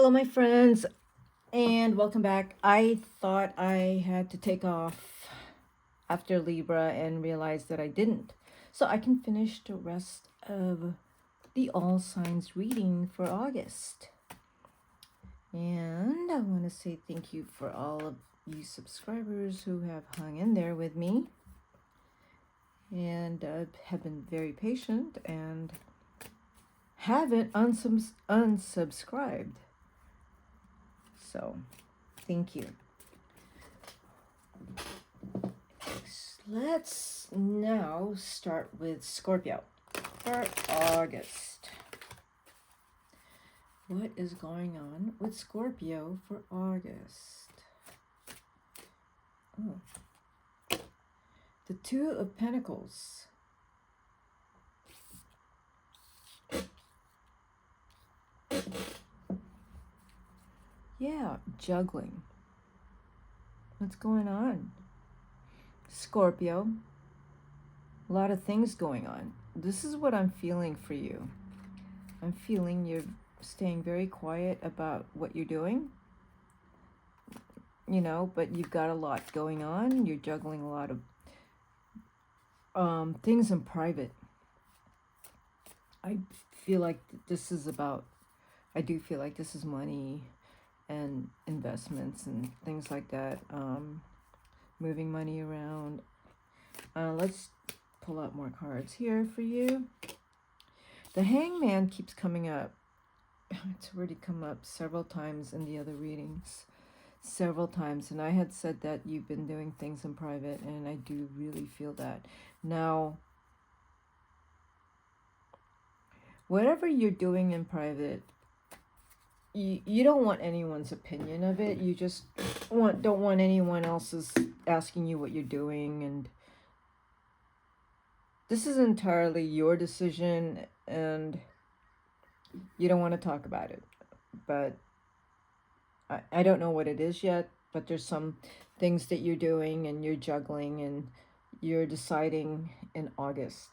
Hello, my friends, and welcome back. I thought I had to take off after Libra and realized that I didn't. So I can finish the rest of the All Signs reading for August. And I want to say thank you for all of you subscribers who have hung in there with me and have been very patient and haven't unsubscribed. So, thank you. Let's now start with Scorpio for August. What is going on with Scorpio for August? Oh. The Two of Pentacles. Yeah, juggling. What's going on? Scorpio. A lot of things going on. This is what I'm feeling for you. I'm feeling you're staying very quiet about what you're doing. You know, but you've got a lot going on. You're juggling a lot of things in private. I feel like this is about, I do feel like this is money and investments and things like that, moving money around. Let's pull out more cards here for you. The Hangman keeps coming up. It's already come up several times in the other readings. Several times. And I had said that you've been doing things in private, and I do really feel that. Now, whatever you're doing in private, you don't want anyone's opinion of it. You just don't want anyone else's asking you what you're doing, and this is entirely your decision, and you don't want to talk about it. But I don't know what it is yet, but there's some things that you're doing and you're juggling and you're deciding in August.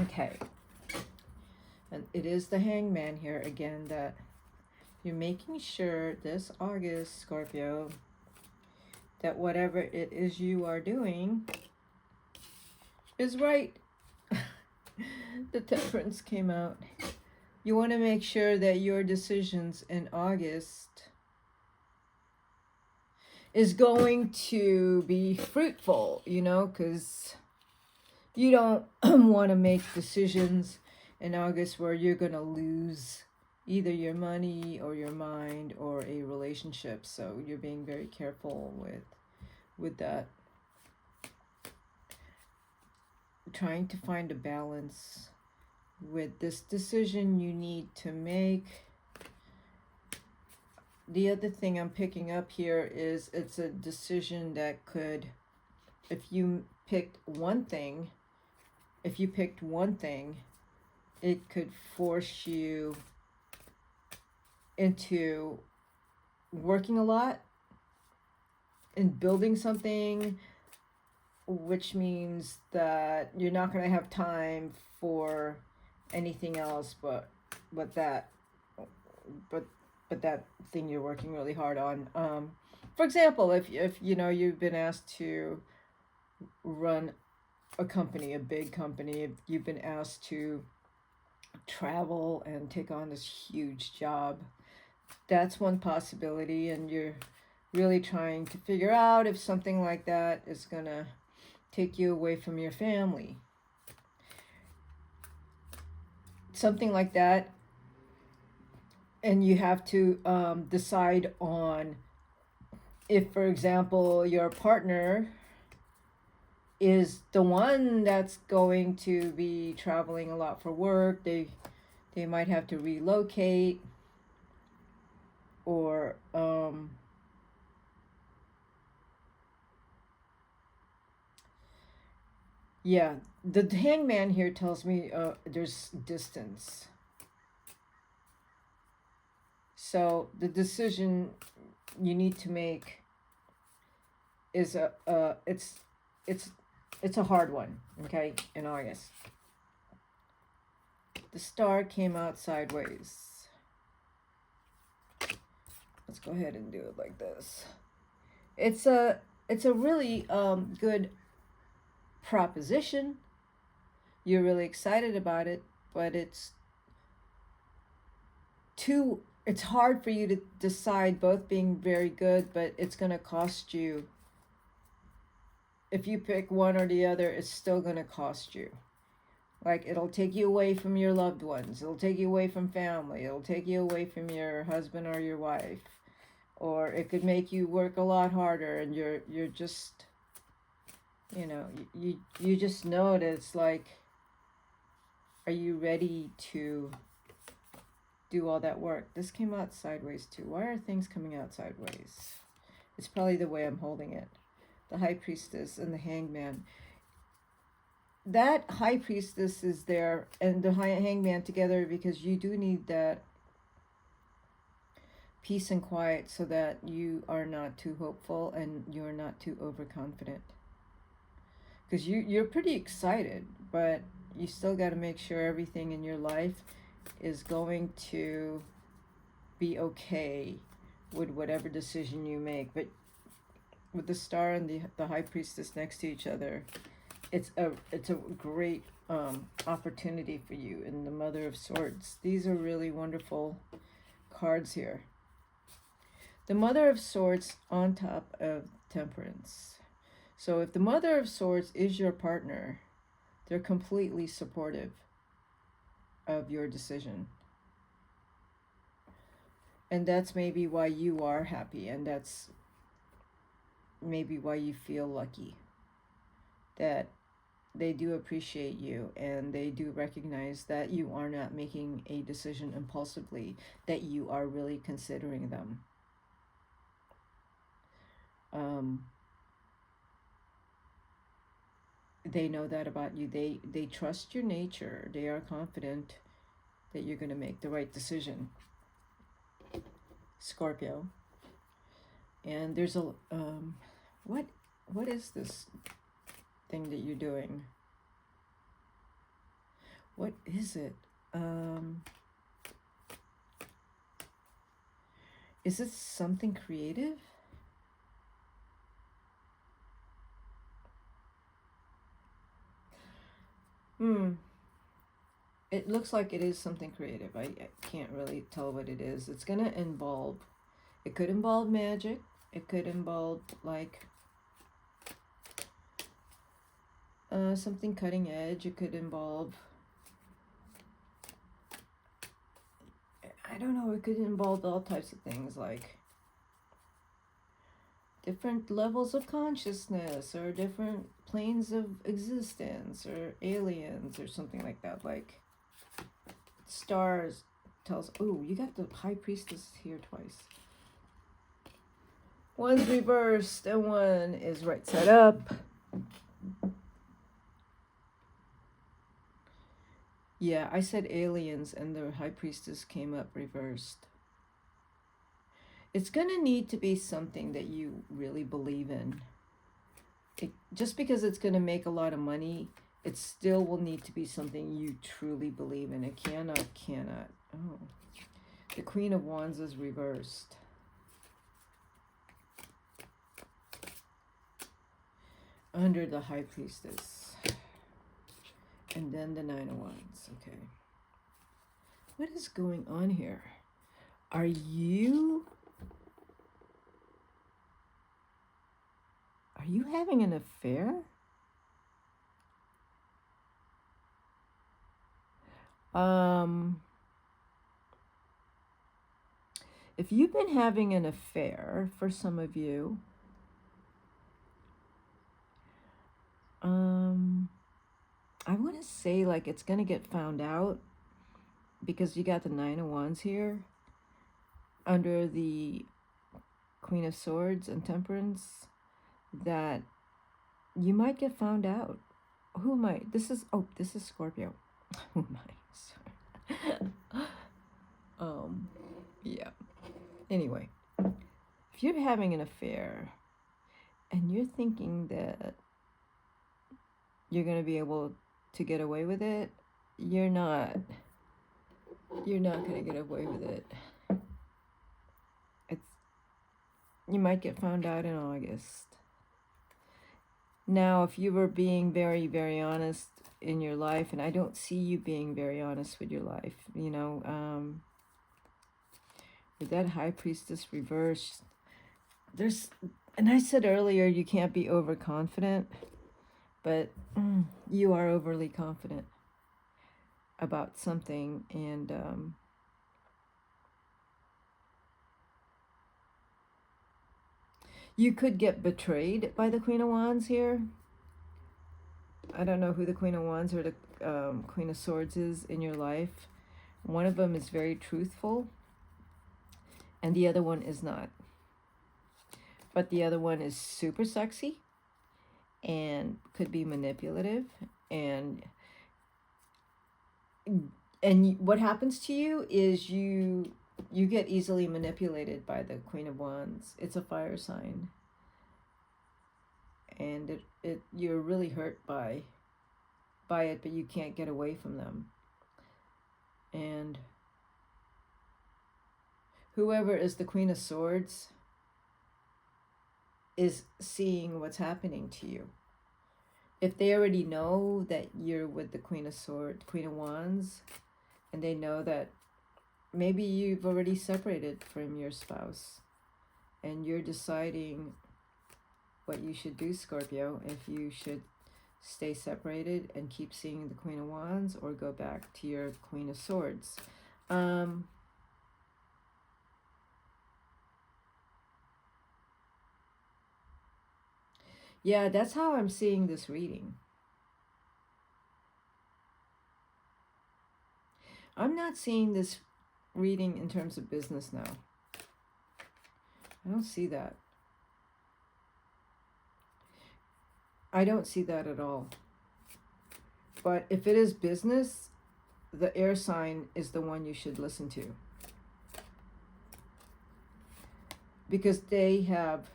Okay. And it is the Hangman here again, that you're making sure this August, Scorpio, that whatever it is you are doing is right. The Temperance came out. You want to make sure that your decisions in August is going to be fruitful, you know, because you don't want to make decisions in August where you're going to lose either your money or your mind or a relationship. So you're being very careful with that. Trying to find a balance with this decision you need to make. The other thing I'm picking up here is it's a decision that could, if you picked one thing, it could force you into working a lot and building something, which means that you're not going to have time for anything else but that thing you're working really hard on. For example, if you know you've been asked to run a company, a big company, if you've been asked to travel and take on this huge job, that's one possibility, and you're really trying to figure out if something like that is gonna take you away from your family. Something like that, and you have to decide on if, for example, your partner is the one that's going to be traveling a lot for work. They might have to relocate, or yeah, the Hangman here tells me there's distance. So the decision you need to make is it's a hard one, okay, in August. The star came out sideways. Let's go ahead and do it like this. It's a really good proposition. You're really excited about it, but it's hard for you to decide, both being very good, but it's going to cost you. If you pick one or the other, it's still going to cost you. Like, it'll take you away from your loved ones. It'll take you away from family. It'll take you away from your husband or your wife. Or it could make you work a lot harder, and you're just, you know, you just know that it's like, are you ready to do all that work? This came out sideways too. Why are things coming out sideways? It's probably the way I'm holding it. The High Priestess and the Hangman. That High Priestess is there and the Hangman together because you do need that peace and quiet so that you are not too hopeful and you're not too overconfident. Because you're pretty excited, but you still got to make sure everything in your life is going to be okay with whatever decision you make. But with the star and the High Priestess next to each other, it's a great opportunity for you. And the Mother of Swords. These are really wonderful cards here. The Mother of Swords on top of Temperance. So if the Mother of Swords is your partner, they're completely supportive of your decision. And that's maybe why you are happy, and that's maybe why you feel lucky. That they do appreciate you, and they do recognize that you are not making a decision impulsively, that you are really considering them. They know that about you. They trust your nature. They are confident that you're going to make the right decision. Scorpio. And there's a what is this thing that you're doing? What is it? Is it something creative? It looks like it is something creative. I can't really tell what it is. It's going to involve, it could involve magic. It could involve like something cutting edge. It could involve, I don't know, it could involve all types of things like different levels of consciousness or different planes of existence or aliens or something like that. Like stars tells, oh, you got the High Priestess here twice. One's reversed and one is right side up. Yeah, I said aliens and the High Priestess came up reversed. It's going to need to be something that you really believe in. Just because it's going to make a lot of money, it still will need to be something you truly believe in. It cannot. Oh, the Queen of Wands is reversed. Under the High Priestess. And then the Nine of Wands. Okay. What is going on here? Are you having an affair? If you've been having an affair, for some of you, I want to say like it's going to get found out because you got the Nine of Wands here under the Queen of Swords and Temperance, that you might get found out. Who might? This is Scorpio. Who might? Yeah. Anyway, if you're having an affair and you're thinking that you're going to be able to get away with it, you're not. You're not going to get away with it. It's, you might get found out in August. Now, if you were being very, very honest in your life, and I don't see you being very honest with your life, you know, with that High Priestess reverse, there's, and I said earlier, you can't be overconfident, but you are overly confident about something, and you could get betrayed by the Queen of Wands here. I don't know who the Queen of Wands or the Queen of Swords is in your life. One of them is very truthful, and the other one is not. But the other one is super sexy and could be manipulative, and what happens to you is you get easily manipulated by the Queen of Wands. It's a fire sign, and you're really hurt by it, but you can't get away from them. And whoever is the Queen of Swords is seeing what's happening to you. If they already know that you're with the Queen of Wands, and they know that maybe you've already separated from your spouse, and you're deciding what you should do, Scorpio, if you should stay separated and keep seeing the Queen of Wands, or go back to your Queen of Swords. Yeah, that's how I'm seeing this reading. I'm not seeing this reading in terms of business now. I don't see that. I don't see that at all. But if it is business, the air sign is the one you should listen to. Because they have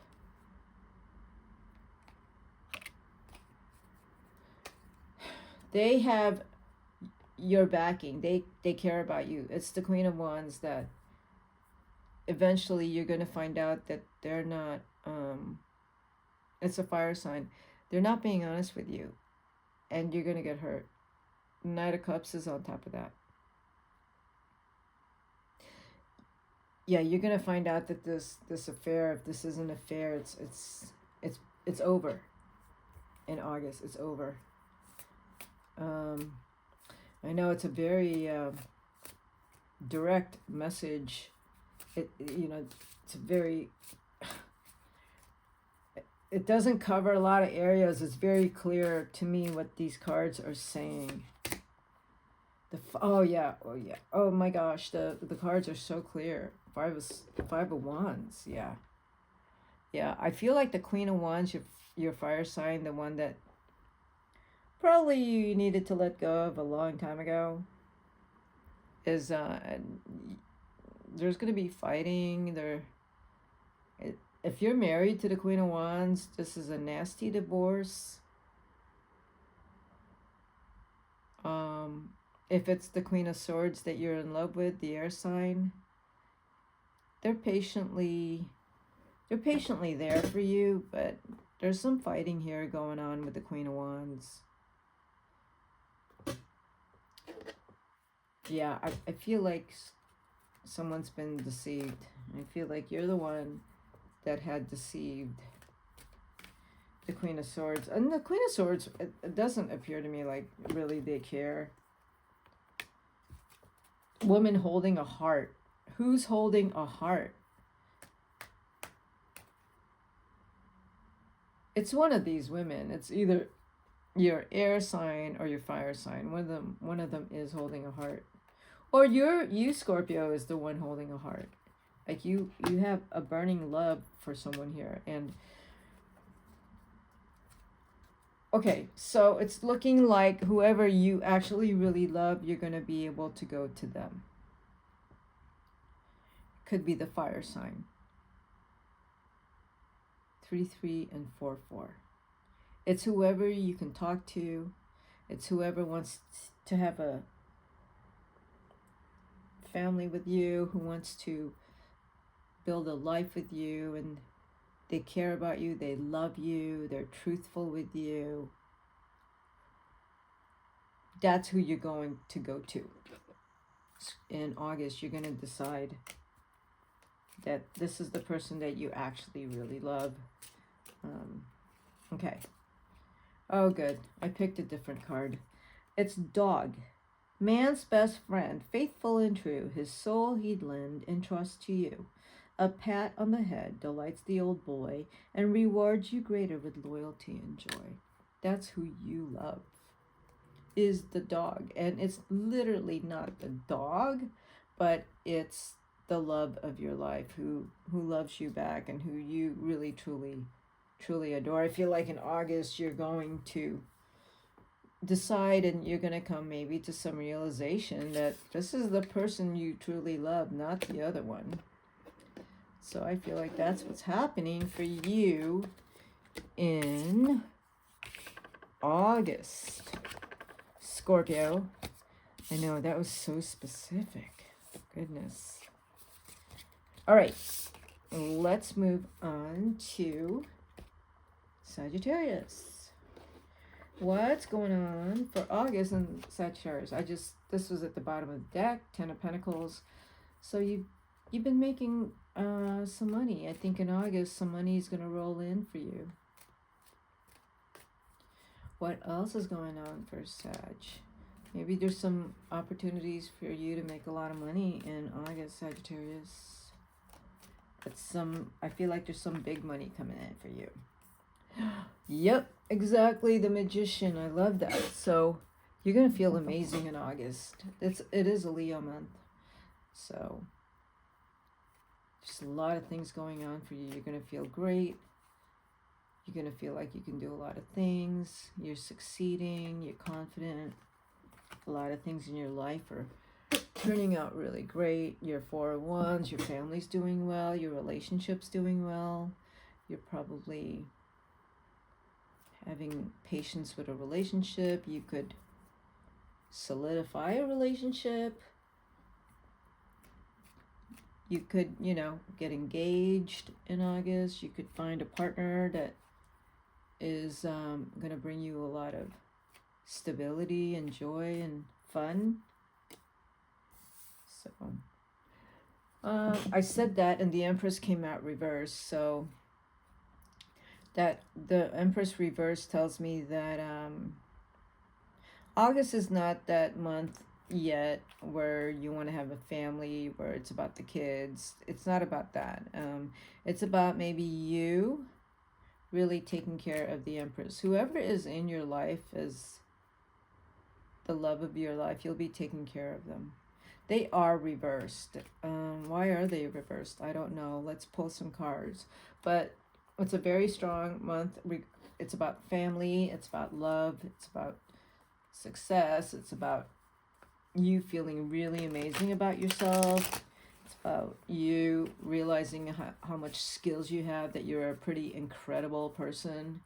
your backing. They care about you. It's the Queen of Wands that eventually you're going to find out that they're not, it's a fire sign. They're not being honest with you, and you're going to get hurt. Knight of Cups is on top of that. Yeah, you're going to find out that this affair, if this is an affair, it's over. In August, it's over. I know it's a very direct message. It's a very, it doesn't cover a lot of areas. It's very clear to me what these cards are saying. Oh my gosh, the cards are so clear. Five of Wands, yeah. I feel like the Queen of Wands, your fire sign, the one that probably you needed to let go of a long time ago, is there's going to be fighting there. If you're married to the Queen of Wands, this is a nasty divorce. If it's the Queen of Swords that you're in love with, the air sign, they're patiently there for you, but there's some fighting here going on with the Queen of Wands. Yeah, I feel like someone's been deceived. I feel like you're the one that had deceived the Queen of Swords. And the Queen of Swords, it doesn't appear to me like really they care. Woman holding a heart. Who's holding a heart? It's one of these women. It's either your air sign or your fire sign. One of them is holding a heart. Or you Scorpio is the one holding a heart. Like you have a burning love for someone here. And okay, so it's looking like whoever you actually really love, you're going to be able to go to them. Could be the fire sign. 3-3 and 4-4. It's whoever you can talk to. It's whoever wants to have a family with you, who wants to build a life with you, and they care about you, they love you, they're truthful with you. That's who you're going to go to. In August, you're going to decide that this is the person that you actually really love. Okay. Oh, good. I picked a different card. It's Dog. Man's best friend, faithful and true, his soul he'd lend and trust to you. A pat on the head delights the old boy and rewards you greater with loyalty and joy. That's who you love, is the dog. And it's literally not the dog, but it's the love of your life, who loves you back and who you really, truly adore. I feel like in August you're going to decide, and you're going to come maybe to some realization that this is the person you truly love, not the other one. So I feel like that's what's happening for you in August. Scorpio. I know, that was so specific. Goodness. All right. Let's move on to Sagittarius. What's going on for August in Sagittarius? This was at the bottom of the deck, Ten of Pentacles. So you've been making some money. I think in August some money is going to roll in for you. What else is going on for Sag? Maybe there's some opportunities for you to make a lot of money in August, Sagittarius. I feel like there's some big money coming in for you. Yep, exactly, the Magician. I love that. So you're going to feel amazing in August. It is a Leo month. So just a lot of things going on for you. You're going to feel great. You're going to feel like you can do a lot of things. You're succeeding. You're confident. A lot of things in your life are turning out really great. Your 401s, your family's doing well. Your relationship's doing well. You're probably having patience with a relationship. You could solidify a relationship. You could, get engaged in August. You could find a partner that is going to bring you a lot of stability and joy and fun. So, I said that, and the Empress came out reversed. So that the Empress reverse tells me that August is not that month yet where you want to have a family, where it's about the kids. It's not about that. It's about maybe you really taking care of the Empress. Whoever is in your life is the love of your life. You'll be taking care of them. They are reversed. Why are they reversed? I don't know. Let's pull some cards. But it's a very strong month. It's about family. It's about love. It's about success. It's about you feeling really amazing about yourself. It's about you realizing how much skills you have, that you're a pretty incredible person.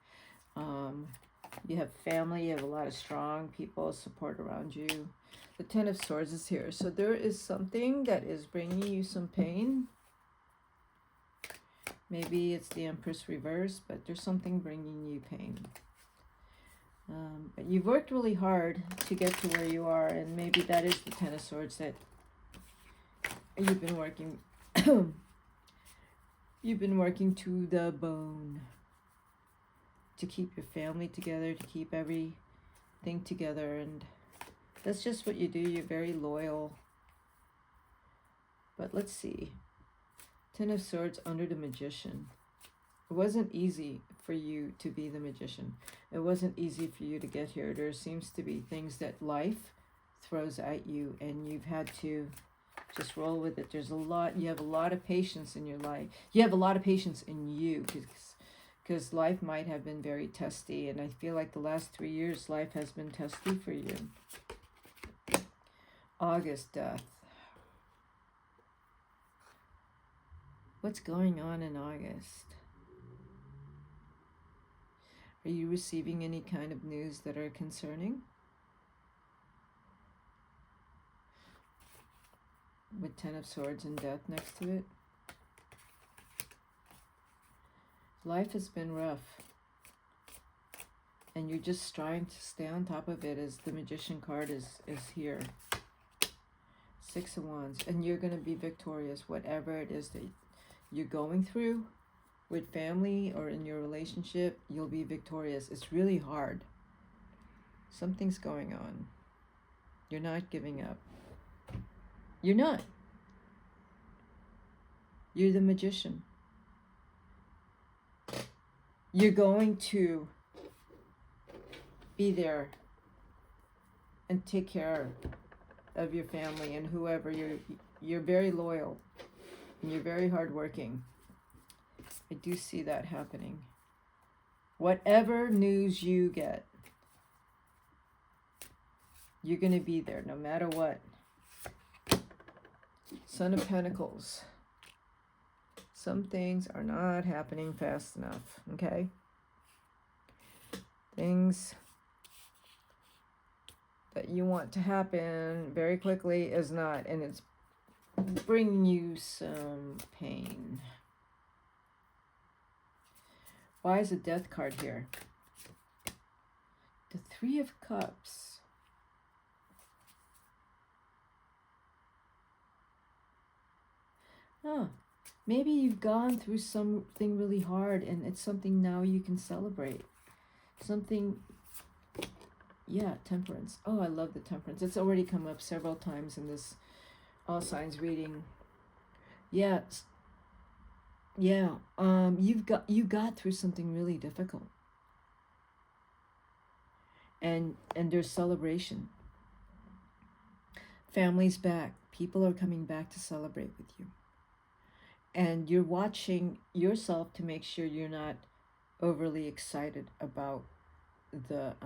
You have family. You have a lot of strong people, support around you. The Ten of Swords is here. So there is something that is bringing you some pain. Maybe it's the Empress reverse, but there's something bringing you pain. But you've worked really hard to get to where you are, and maybe that is the Ten of Swords that you've been working. You've been working to the bone to keep your family together, to keep everything together, and that's just what you do. You're very loyal. But let's see. Ten of Swords under the Magician. It wasn't easy for you to be the Magician. It wasn't easy for you to get here. There seems to be things that life throws at you, and you've had to just roll with it. You have a lot of patience in your life. You have a lot of patience in you, because life might have been very testy, and I feel like the last 3 years life has been testy for you. August, death. What's going on in August? Are you receiving any kind of news that are concerning? with Ten of Swords and Death next to it. Life has been rough, and you're just trying to stay on top of it, as the Magician card is here. Six of Wands, and you're going to be victorious, whatever it is that you're going through with family or in your relationship. You'll be victorious. It's really hard. Something's going on. You're not giving up. You're not. You're the Magician. You're going to be there and take care of your family and whoever. You're very loyal and you're very hardworking. I do see that happening. Whatever news you get, you're going to be there no matter what. Son of Pentacles. Some things are not happening fast enough, okay? Things that you want to happen very quickly is not, and it's bringing you some pain. Why is a Death card here? The Three of Cups. Huh. Maybe you've gone through something really hard and it's something now you can celebrate. Something, yeah, Temperance. Oh, I love the Temperance. It's already come up several times in this all signs reading. Yes. Yeah. You got through something really difficult. And there's celebration. Family's back. People are coming back to celebrate with you. And you're watching yourself to make sure you're not overly excited about the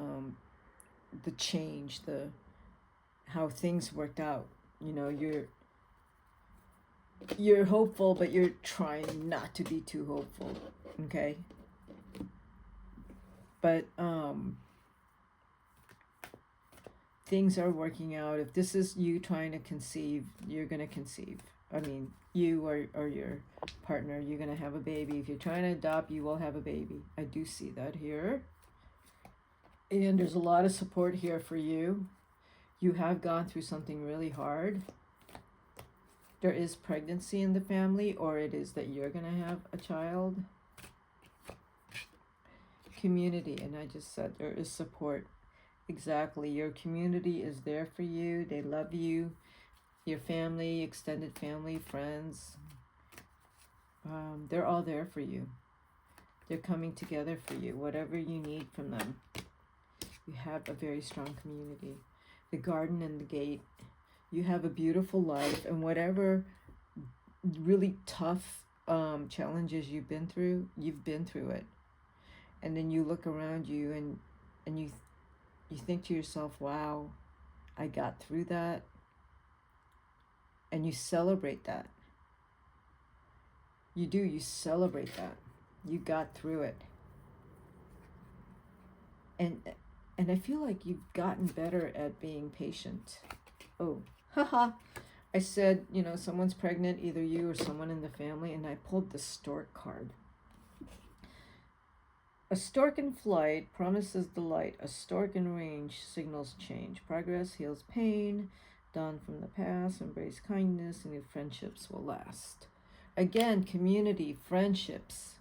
change, how things worked out. You know, you're hopeful, but you're trying not to be too hopeful. Okay? But things are working out. If this is you trying to conceive, you're gonna conceive. I mean, you or your partner, you're going to have a baby. If you're trying to adopt, you will have a baby. I do see that here. And there's a lot of support here for you. You have gone through something really hard. There is pregnancy in the family, or it is that you're going to have a child. Community, and I just said there is support. Exactly. Your community is there for you. They love you. Your family, extended family, friends, they're all there for you. They're coming together for you, whatever you need from them. You have a very strong community. The Garden and the Gate. You have a beautiful life, and whatever really tough challenges you've been through it. And then you look around you and you think to yourself, wow, I got through that. And you celebrate that. You do, you celebrate that. You got through it. And I feel like you've gotten better at being patient. Oh, haha. I said, you know, someone's pregnant, either you or someone in the family, and I pulled the Stork card. A stork in flight promises delight. A stork in range signals change. Progress heals pain. Dawn from the past, embrace kindness, and new friendships will last. Again, community, friendships,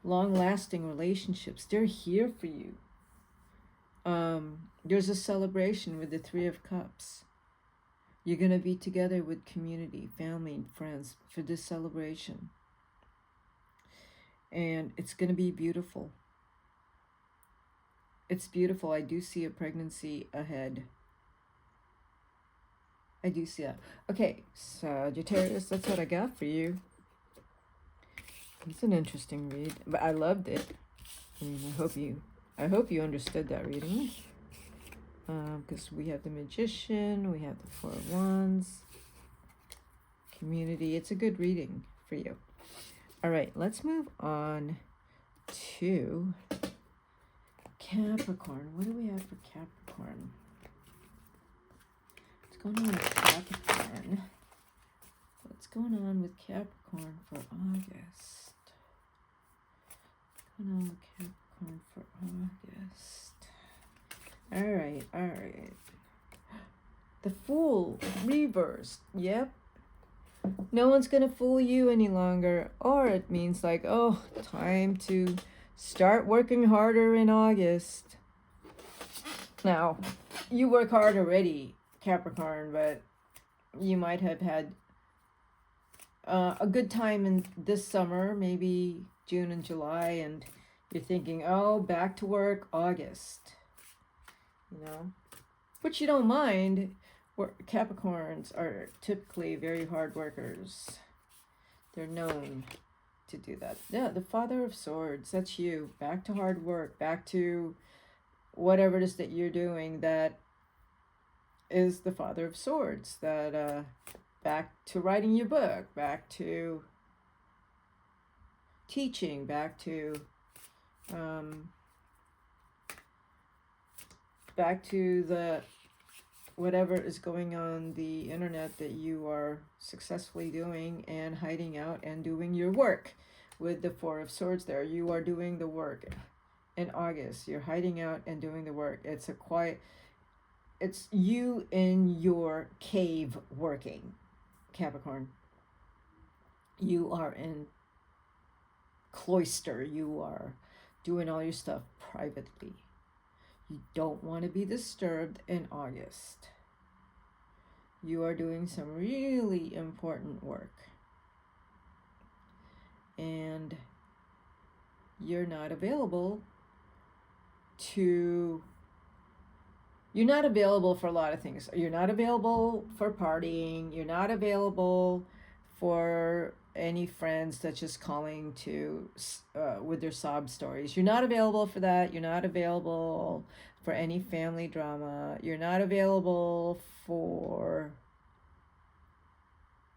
long-lasting relationships, they're here for you. There's a celebration with the Three of Cups. You're going to be together with community, family, and friends for this celebration. And it's going to be beautiful. It's beautiful. I do see a pregnancy ahead. I do see that. Okay, Sagittarius, that's what I got for you. It's an interesting read, but I loved it. And I hope you understood that reading. Because we have the Magician, we have the Four of Wands, community. It's a good reading for you. All right, let's move on to Capricorn. What do we have for Capricorn? What's going on with Capricorn? What's going on with Capricorn for August? What's going on with Capricorn for August? All right. The Fool reversed. Yep. No one's gonna fool you any longer. Or it means like, oh, time to start working harder in August. Now, you work hard already, Capricorn, but you might have had a good time in this summer, maybe June and July, and you're thinking, oh, back to work, August. You know, which you don't mind. Capricorns are typically very hard workers. They're known to do that. Yeah, the Father of Swords, that's you. Back to hard work, back to whatever it is that you're doing that is the Father of Swords. That back to writing your book, back to teaching, back to the whatever is going on the internet that you are successfully doing and hiding out and doing your work. With the Four of Swords there, you are doing the work. In August, you're hiding out and doing the work. It's you in your cave working, Capricorn. You are in cloister. You are doing all your stuff privately. You don't want to be disturbed in August. You are doing some really important work. And you're not available for a lot of things. You're not available for partying. You're not available for any friends that's just calling to with their sob stories. You're not available for that. You're not available for any family drama. You're not available for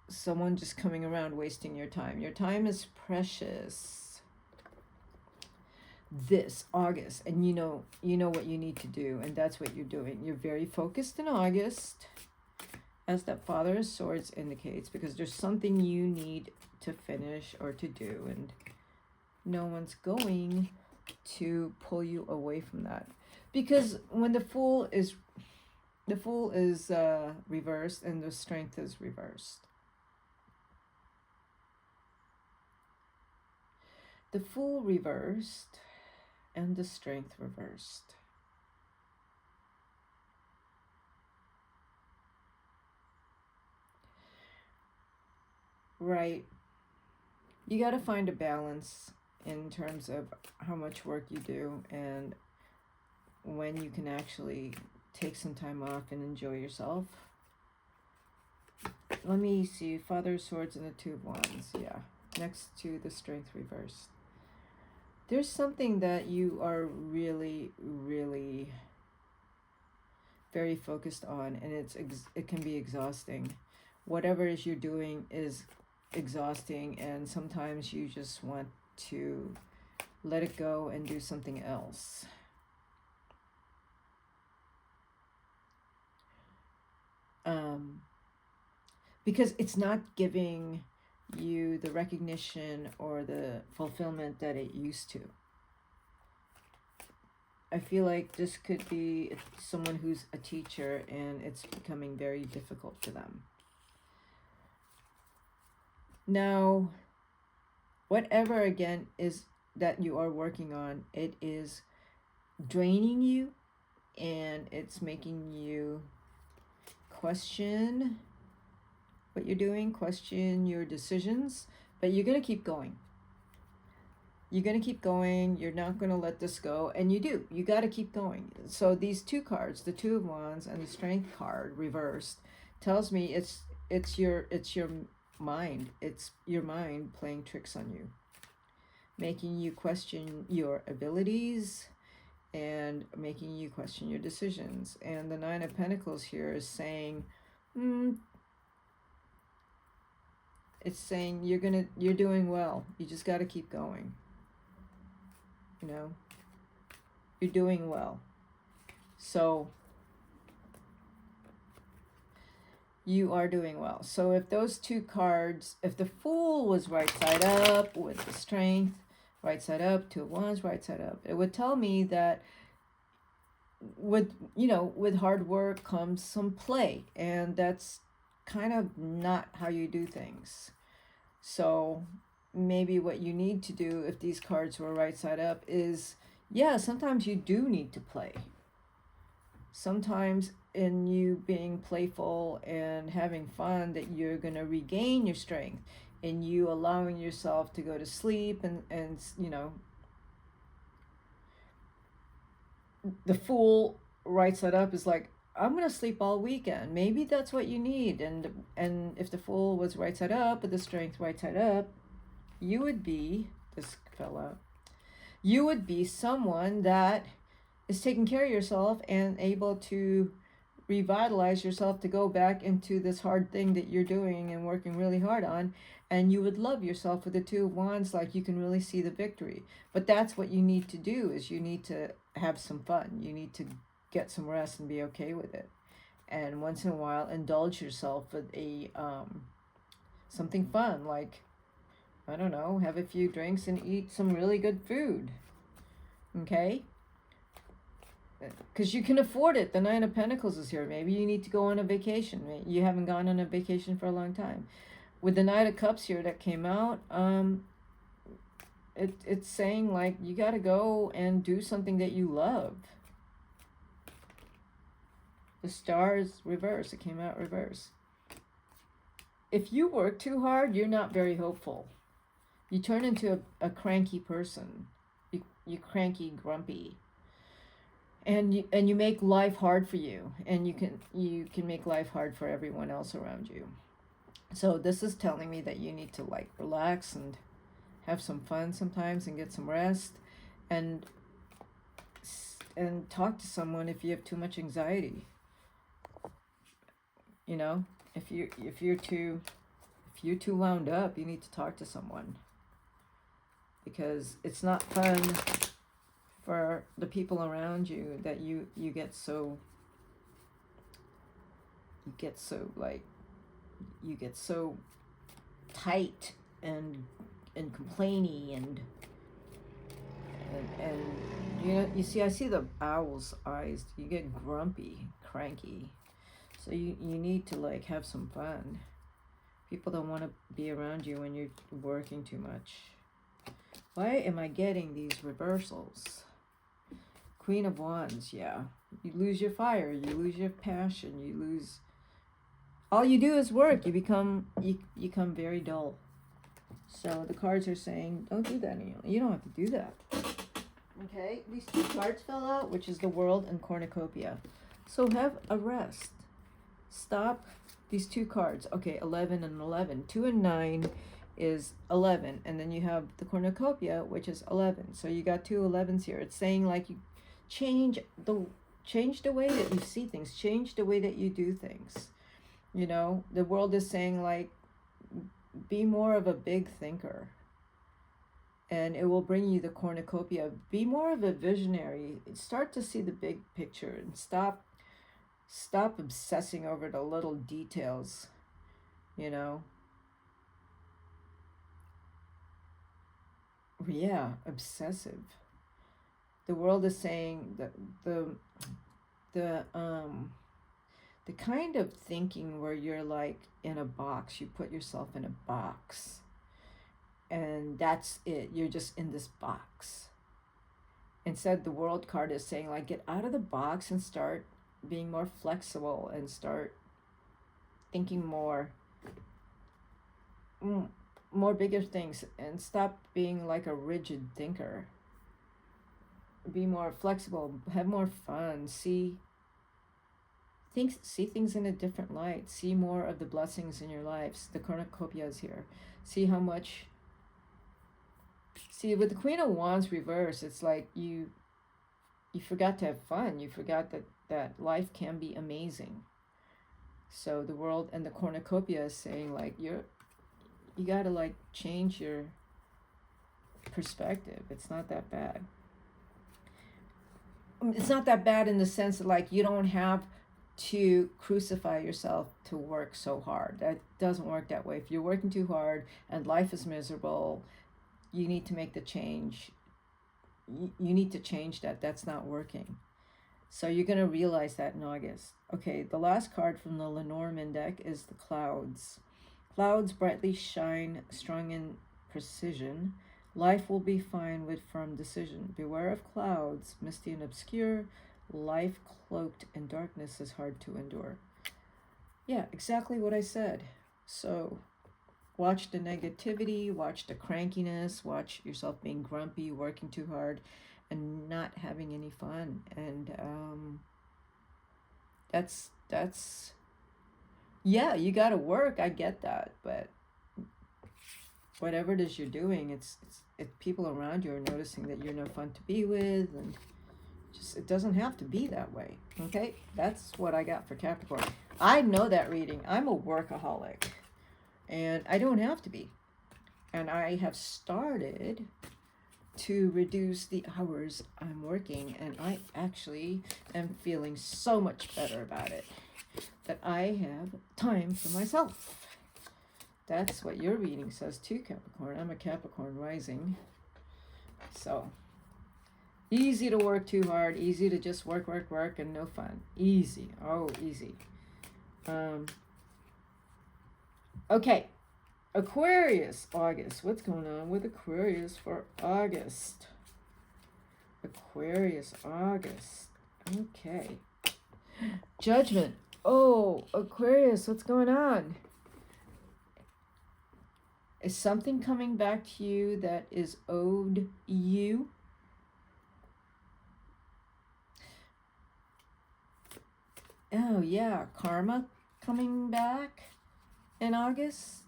someone just coming around wasting your time. Your time is precious this August, and you know what you need to do, and that's what you're doing. You're very focused in August, as that Father of Swords indicates, because there's something you need to finish or to do, and no one's going to pull you away from that. Because when the Fool is reversed and the Strength is reversed. The Fool reversed and the Strength reversed. Right. You got to find a balance in terms of how much work you do and when you can actually take some time off and enjoy yourself. Let me see. Father of Swords and the Two of Wands. Yeah. Next to the Strength reversed. There's something that you are really, really very focused on, and it can be exhausting. Whatever it is you're doing is exhausting, and sometimes you just want to let it go and do something else. Because it's not giving you the recognition or the fulfillment that it used to. I feel like this could be someone who's a teacher and it's becoming very difficult for them. Now, whatever again is that you are working on, it is draining you and it's making you question what you're doing, question your decisions, but you're going to keep going. You're going to keep going. You're not going to let this go. And you do. You got to keep going. So these two cards, the Two of Wands and the Strength card reversed, tells me it's your mind. It's your mind playing tricks on you, making you question your abilities and making you question your decisions. And the Nine of Pentacles here is saying, it's saying you're doing well. You just got to keep going. You know, you're doing well. So You are doing well. So if those two cards, if the Fool was right side up with the Strength, right side up, Two of Wands, right side up, it would tell me that with, you know, with hard work comes some play, and that's kind of not how you do things. So maybe what you need to do if these cards were right side up is, yeah, sometimes you do need to play. Sometimes in you being playful and having fun, that you're going to regain your strength, and you allowing yourself to go to sleep, and you know, the Fool right side up is like, I'm gonna sleep all weekend. Maybe that's what you need. And if the Fool was right side up with the Strength right side up, you would be, this fella, you would be someone that is taking care of yourself and able to revitalize yourself to go back into this hard thing that you're doing and working really hard on. And you would love yourself with the Two of Wands, like you can really see the victory. But that's what you need to do, is you need to have some fun. You need to get some rest and be okay with it. And once in a while, indulge yourself with a something fun, like, I don't know, have a few drinks and eat some really good food. Okay? Because you can afford it. The Nine of Pentacles is here. Maybe you need to go on a vacation. You haven't gone on a vacation for a long time. With the Knight of Cups here that came out, it's saying like you got to go and do something that you love. The Star is reverse. It came out reverse. If you work too hard, you're not very hopeful. You turn into a cranky person. You're cranky, grumpy. And you make life hard for you. And you can make life hard for everyone else around you. So this is telling me that you need to like relax and have some fun sometimes and get some rest, and talk to someone if you have too much anxiety. You know, if you're too wound up, you need to talk to someone, because it's not fun for the people around you that you get so tight and complainy and you know, you see, I see the owl's eyes. You get grumpy, cranky. So you need to like have some fun. People don't want to be around you when you're working too much. Why am I getting these reversals? Queen of Wands, yeah. You lose your fire, you lose your passion, you lose... All you do is work. You become very dull. So the cards are saying, don't do that anymore. You don't have to do that. Okay, these two cards fell out, which is the World and Cornucopia. So have a rest. Stop these two cards. Okay, 11 and 11. 2 and 9 is 11. And then you have the Cornucopia, which is 11. So you got two 11s here. It's saying like you change the way that you see things. Change the way that you do things. You know, the World is saying like, be more of a big thinker. And it will bring you the Cornucopia. Be more of a visionary. Start to see the big picture and stop obsessing over the little details, you know. Yeah, obsessive. The World is saying that the kind of thinking where you're like in a box, you put yourself in a box, and that's it. You're just in this box. Instead, the World card is saying like, get out of the box and start being more flexible and start thinking more bigger things, and stop being like a rigid thinker. Be more flexible, have more fun, see things in a different light, see more of the blessings in your lives. The Cornucopia is here. See how much... See, with the Queen of Wands reverse, it's like you forgot to have fun. You forgot that life can be amazing. So the World and the Cornucopia is saying like, you gotta like change your perspective. It's not that bad. It's not that bad in the sense that like you don't have to crucify yourself to work so hard. That doesn't work that way. If you're working too hard and life is miserable, you need to make the change. You need to change that. That's not working. So you're going to realize that in August. Okay, the last card from the Lenormand deck is the clouds. Clouds brightly shine, strong in precision. Life will be fine with firm decision. Beware of clouds, misty and obscure. Life cloaked in darkness is hard to endure. Yeah, exactly what I said. So watch the negativity, watch the crankiness, watch yourself being grumpy, working too hard, and not having any fun. And that's yeah, you got to work. I get that, but whatever it is you're doing, it's people around you are noticing that you're no fun to be with, and just it doesn't have to be that way. Okay, that's what I got for Capricorn. I know that reading. I'm a workaholic, and I don't have to be. And I have started to reduce the hours I'm working, and I actually am feeling so much better about it, that I have time for myself. That's what your reading says too, Capricorn. I'm a Capricorn rising. So, easy to work too hard, easy to just work, and no fun. Easy. Oh, easy. Okay. Aquarius, August. What's going on with Aquarius for August? Aquarius, August. Okay. Judgment. Oh, Aquarius, what's going on? Is something coming back to you that is owed you? Oh, yeah. Karma coming back in August?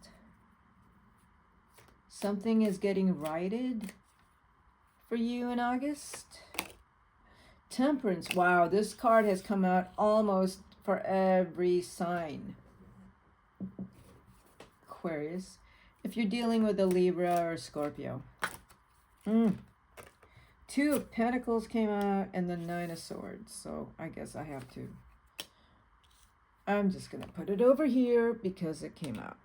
Something is getting righted for you in August? Temperance. Wow, this card has come out almost for every sign. Aquarius. If you're dealing with a Libra or Scorpio. Two of Pentacles came out and the Nine of Swords. So I guess I have to. I'm just going to put it over here because it came out.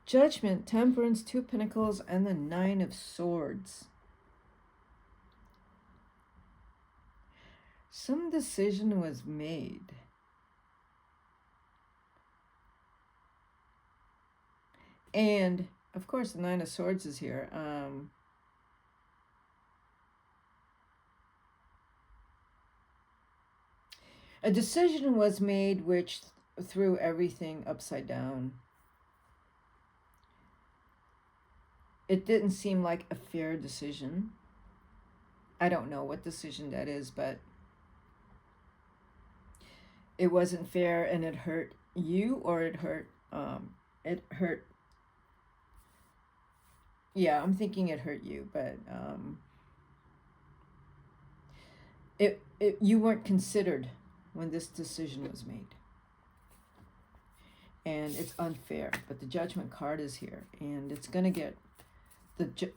Judgment, Temperance, Two of Pentacles, and the Nine of Swords. Some decision was made. And, of course, the Nine of Swords is here. A decision was made which threw everything upside down. It didn't seem like a fair decision. I don't know what decision that is, but it wasn't fair, and it hurt you, or it hurt, yeah, I'm thinking it hurt you, but you weren't considered when this decision was made. And it's unfair, but the Judgment card is here, and it's going to get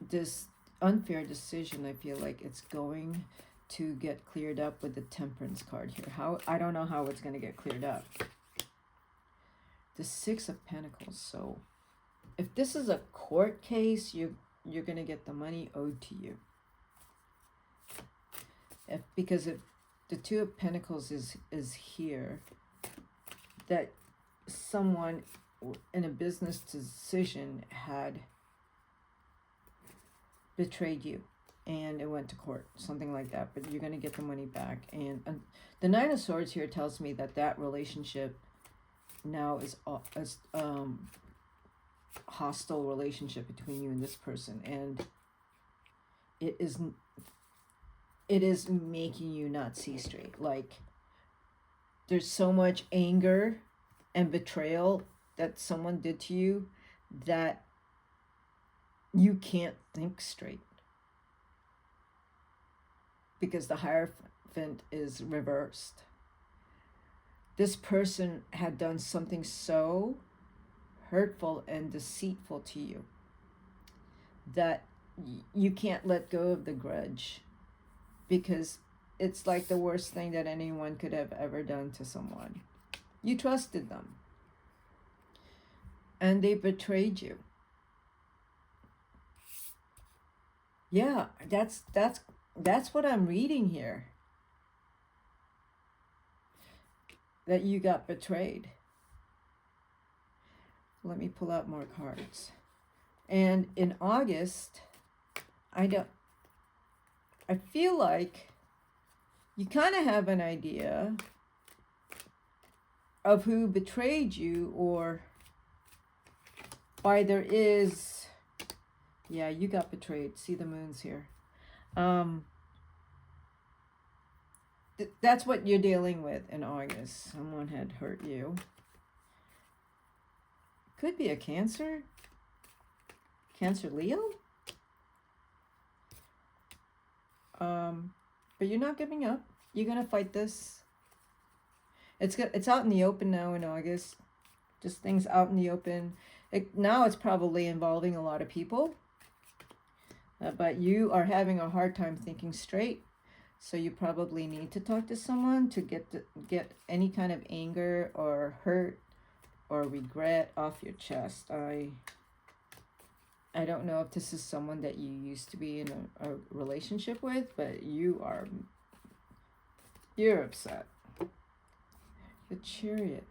this unfair decision. I feel like it's going to get cleared up with the Temperance card here. How, I don't know how it's going to get cleared up. The Six of Pentacles. So if this is a court case, you're going to get the money owed to you. Because if the Two of Pentacles is here, that someone in a business decision had betrayed you, and it went to court, something like that, but you're going to get the money back. And the Nine of Swords here tells me that relationship now is hostile relationship between you and this person, and it is making you not see straight. Like, there's so much anger and betrayal that someone did to you that you can't think straight, because the Hierophant is reversed. This person had done something so hurtful and deceitful to you that you can't let go of the grudge, because it's like the worst thing that anyone could have ever done to someone. You trusted them. And they betrayed you. Yeah, that's what I'm reading here. That you got betrayed. Let me pull out more cards. And in August, I feel like you kind of have an idea of who betrayed you, or why there is, yeah, you got betrayed. See the moons here. That's what you're dealing with in August. Someone had hurt you. Could be a Cancer. Cancer Leo. But you're not giving up. You're gonna fight this. It's out in the open now in August. Just things out in the open. Now it's probably involving a lot of people. But you are having a hard time thinking straight. So you probably need to talk to someone to get any kind of anger or hurt or regret off your chest. I don't know if this is someone that you used to be in a relationship with, but you're upset. The Chariot.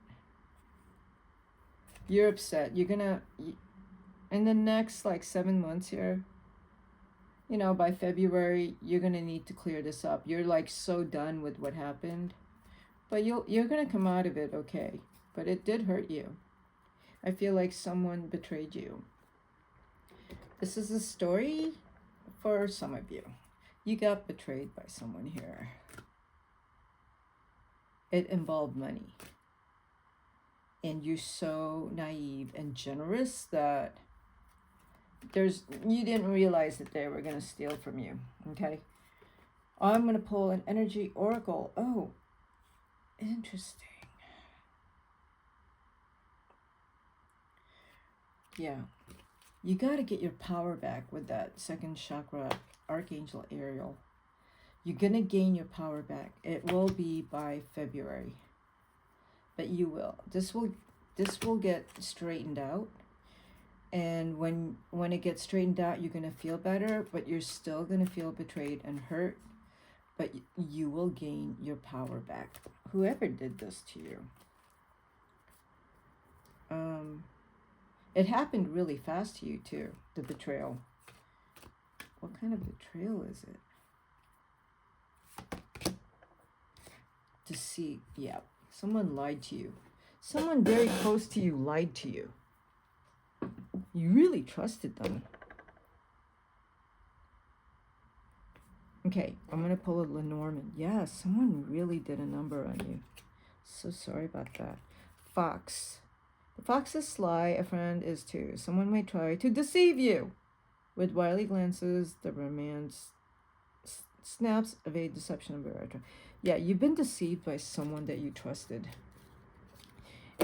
You're upset. You're gonna, in the next like 7 months here, you know, by February, you're going to need to clear this up. You're like so done with what happened. But you're going to come out of it okay. But it did hurt you. I feel like someone betrayed you. This is a story for some of you. You got betrayed by someone here. It involved money. And you're so naive and generous that you didn't realize that they were going to steal from you. Okay, I'm going to pull an energy oracle. Oh, interesting. Yeah, you got to get your power back with that second chakra, Archangel Ariel. You're going to gain your power back. It will be by February, but you will. This will get straightened out. And when it gets straightened out, you're going to feel better, but you're still going to feel betrayed and hurt. But you will gain your power back. Whoever did this to you. It happened really fast to you, too, the betrayal. What kind of betrayal is it? Deceit. Yeah. Someone lied to you. Someone very close to you lied to you. You really trusted them. Okay, I'm going to pull a Lenormand. Yeah, someone really did a number on you. So sorry about that. Fox. The fox is sly, a friend is too. Someone may try to deceive you. With wily glances, the romance snaps, evade deception, and barrier. Yeah, you've been deceived by someone that you trusted.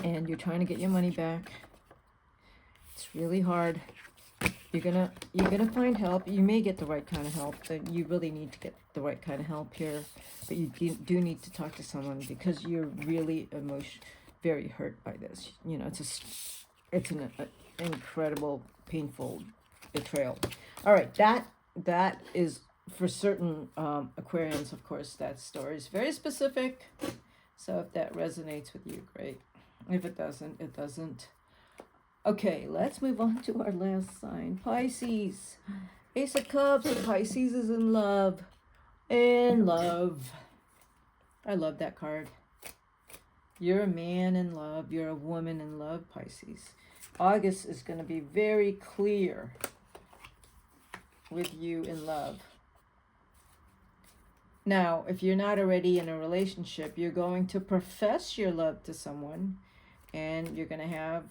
And you're trying to get your money back. It's really hard. You're gonna find help. You may get the right kind of help. You really need to get the right kind of help here. But you do need to talk to someone because you're really very hurt by this. You know, it's an incredible, painful betrayal. All right, that is for certain Aquarians. Of course, that story is very specific. So if that resonates with you, great. If it doesn't, it doesn't. Okay, let's move on to our last sign, Pisces. Ace of Cups. Pisces is in love. In love. I love that card. You're a man in love. You're a woman in love, Pisces. August is going to be very clear with you in love. Now, if you're not already in a relationship, you're going to profess your love to someone, and you're going to have,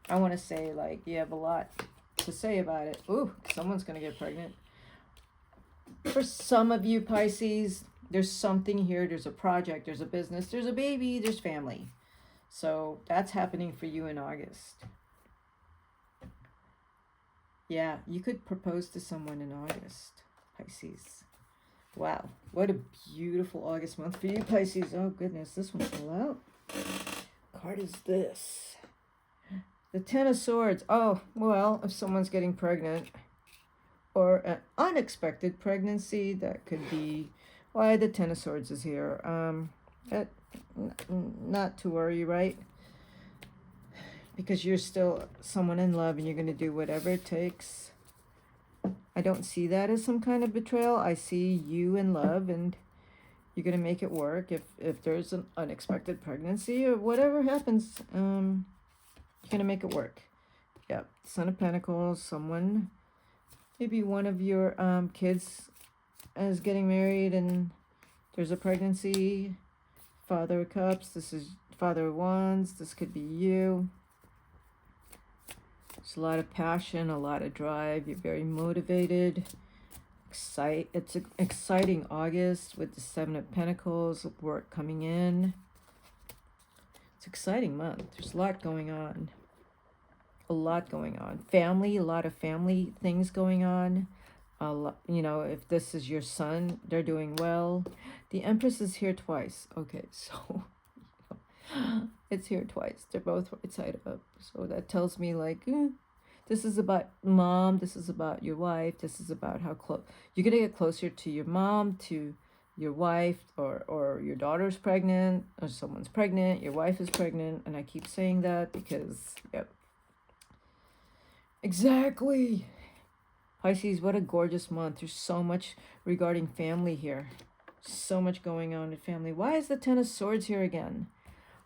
I want to say, like, you have a lot to say about it. Ooh, someone's going to get pregnant. For some of you, Pisces, there's something here. There's a project, there's a business, there's a baby, there's family. So that's happening for you in August. Yeah, you could propose to someone in August, Pisces. Wow, what a beautiful August month for you, Pisces. Oh, goodness, this one fell out. What card is this? The Ten of Swords. Oh, well, if someone's getting pregnant or an unexpected pregnancy, that could be why the Ten of Swords is here. Not to worry, right? Because you're still someone in love and you're going to do whatever it takes. I don't see that as some kind of betrayal. I see you in love and you're going to make it work. If there's an unexpected pregnancy or whatever happens, you're going to make it work. Yep. Son of Pentacles, someone, maybe one of your kids is getting married and there's a pregnancy. Father of Cups, this is Father of Wands, this could be you. There's a lot of passion, a lot of drive. You're very motivated. It's an exciting August with the Seven of Pentacles, work coming in. It's an exciting month. There's a lot going on. A lot going on. Family, a lot of family things going on. A lot, you know, if this is your son, they're doing well. The Empress is here twice. Okay, so it's here twice. They're both right side up. So that tells me like, this is about mom. This is about your wife. This is about how close you're going to get closer to your mom, to your wife, or your daughter's pregnant, or someone's pregnant, your wife is pregnant. And I keep saying that because, yep. Exactly. Pisces, what a gorgeous month. There's so much regarding family here. So much going on in family. Why is the Ten of Swords here again?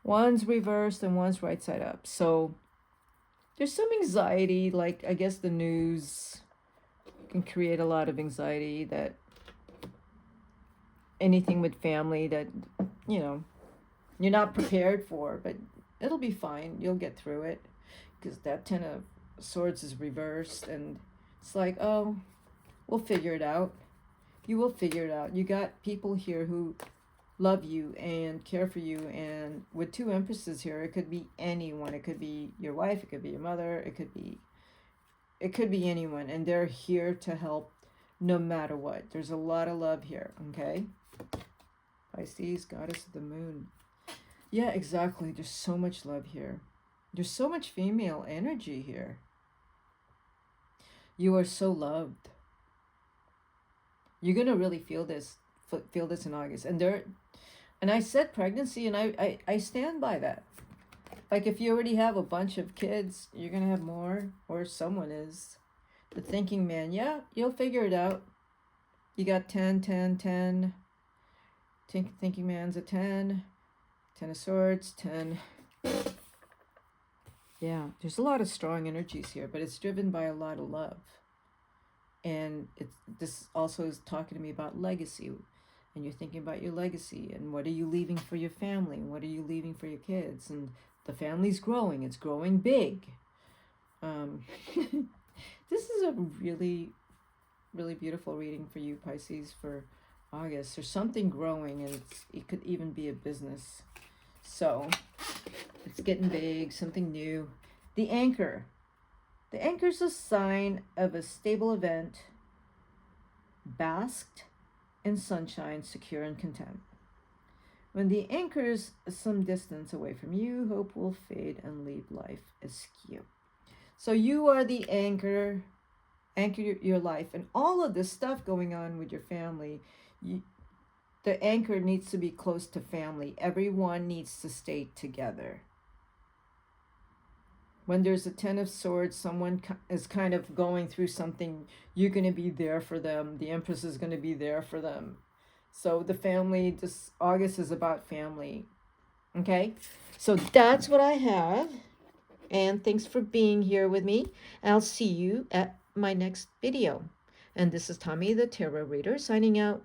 One's reversed and one's right side up. So there's some anxiety, like I guess the news can create a lot of anxiety, that anything with family that, you know, you're not prepared for, but it'll be fine. You'll get through it because that Ten of Swords is reversed and it's like, oh, we'll figure it out. You will figure it out. You got people here who love you and care for you. And with two Empresses here, it could be anyone. It could be your wife. It could be your mother. It could be anyone. And they're here to help no matter what. There's a lot of love here, okay? Pisces, Goddess of the Moon. Yeah, exactly. There's so much love here. There's so much female energy here. You are so loved. You're gonna really feel this in August. And I said pregnancy, and I stand by that. Like if you already have a bunch of kids, you're gonna have more, or someone is. The thinking man, yeah, you'll figure it out. You got 10, 10, 10. Thinking man's a 10. 10 of Swords, 10. Yeah, there's a lot of strong energies here, but it's driven by a lot of love. And this also is talking to me about legacy. And you're thinking about your legacy and what are you leaving for your family? And what are you leaving for your kids? And the family's growing. It's growing big. This is a really, really beautiful reading for you, Pisces, for August. There's something growing, and it could even be a business. So it's getting big, something new. The Anchor. The Anchor's a sign of a stable event, basked in sunshine, secure and content. When the anchor's some distance away from you, hope will fade and leave life askew. So you are the anchor your life, and all of this stuff going on with your family, the anchor needs to be close to family. Everyone needs to stay together. When there's a 10 of Swords, someone is kind of going through something, you're going to be there for them. The Empress is going to be there for them. So the family, this August is about family. Okay? So that's what I have. And thanks for being here with me. I'll see you at my next video. And this is Tommy the Tarot Reader signing out.